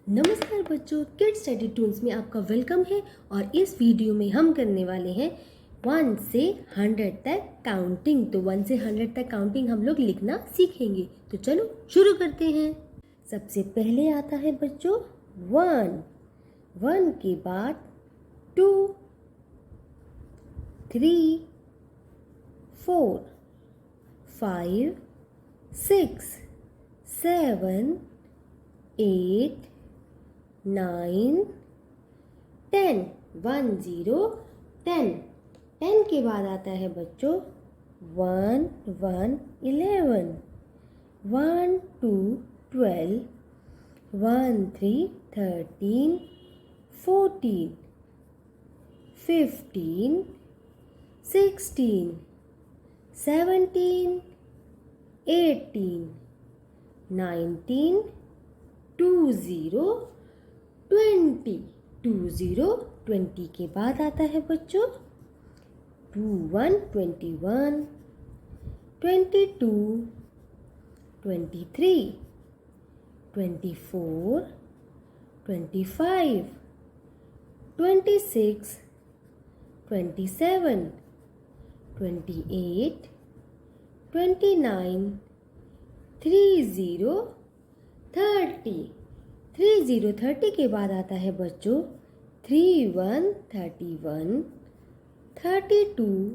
नमस्कार बच्चों, kids study Toons में आपका वेलकम है। और इस वीडियो में हम करने वाले हैं 1 से 100 तक काउंटिंग। तो 1 से 100 तक काउंटिंग हम लोग लिखना सीखेंगे। तो चलो शुरू करते हैं। सबसे पहले आता है बच्चों 1। 1 के बाद 2, 3, 4, 5, 6, 7, 8, 9, 10। 1 0 10। 10 के बाद आता है बच्चों 1 1 11, 1 2 12, 1 3 13, 14, 15, 16, 17, 18, 19, 20, 20। 20 के बाद आता है बच्चों 21 21, 22, 23, 24, 25, 26, 27, 28, 29, 30, 30। 30 के बाद आता है बच्चों 31 31, 32,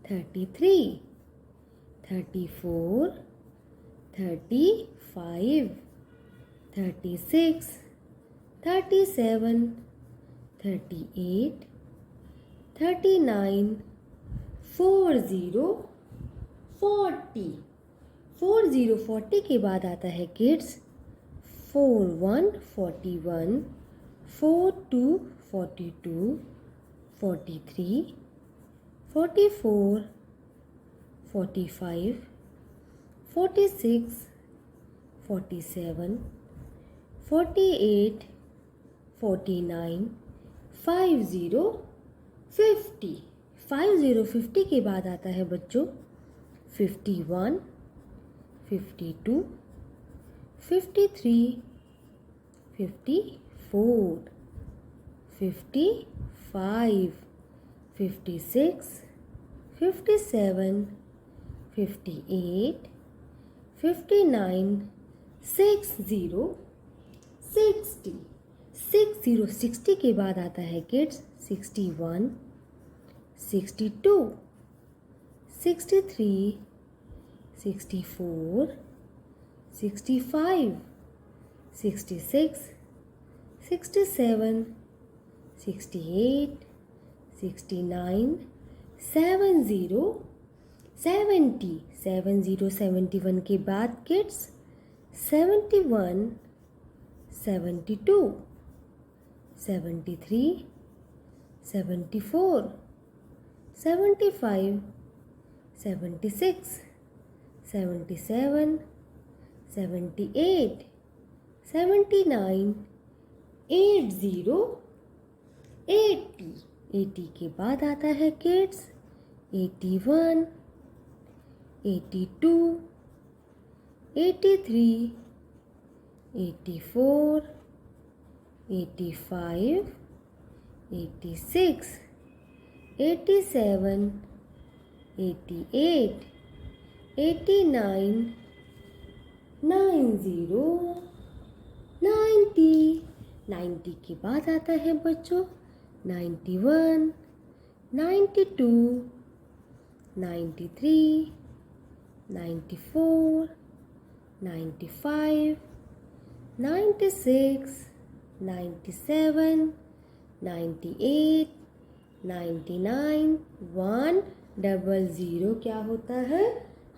33, 34, 35, 36, 37, 38, 39, 40, 40। 40 के बाद आता है किड्स 41 41, 42 42, 43, 44, 45, 46, 47, 48, 49, 50, 50। 50 के बाद आता है बच्चों 51, 52, 53, 54, 55, 56, 57, 58, 59, 60, 60। 60 के बाद आता है किड्स 61, 62, 63, 64, 65, 66, 67, 68, 69, 70, 70। 71 के बाद किड्स 71, 72, 73, 74, 75, 76, 77, 78, 79, 80, 80। 80 के बाद आता है किड्स 81, 82, 83, 84, 85, 86, 87, 88, 89, 90, 90। 90 के बाद आता है बच्चों 91, 92, 93, 94, 95, 96, 97, 98, 99, 100। क्या होता है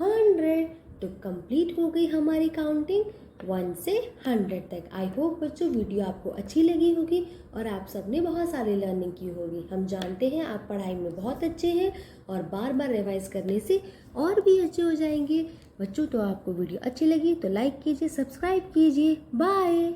100। तो कंप्लीट हो गई हमारी काउंटिंग 1 से 100 तक। आई होप बच्चों वीडियो आपको अच्छी लगी होगी और आप सबने बहुत सारी लर्निंग की होगी। हम जानते हैं आप पढ़ाई में बहुत अच्छे हैं और बार बार रिवाइज करने से और भी अच्छे हो जाएंगे बच्चों। तो आपको वीडियो अच्छी लगी तो लाइक कीजिए, सब्सक्राइब कीजिए। बाय।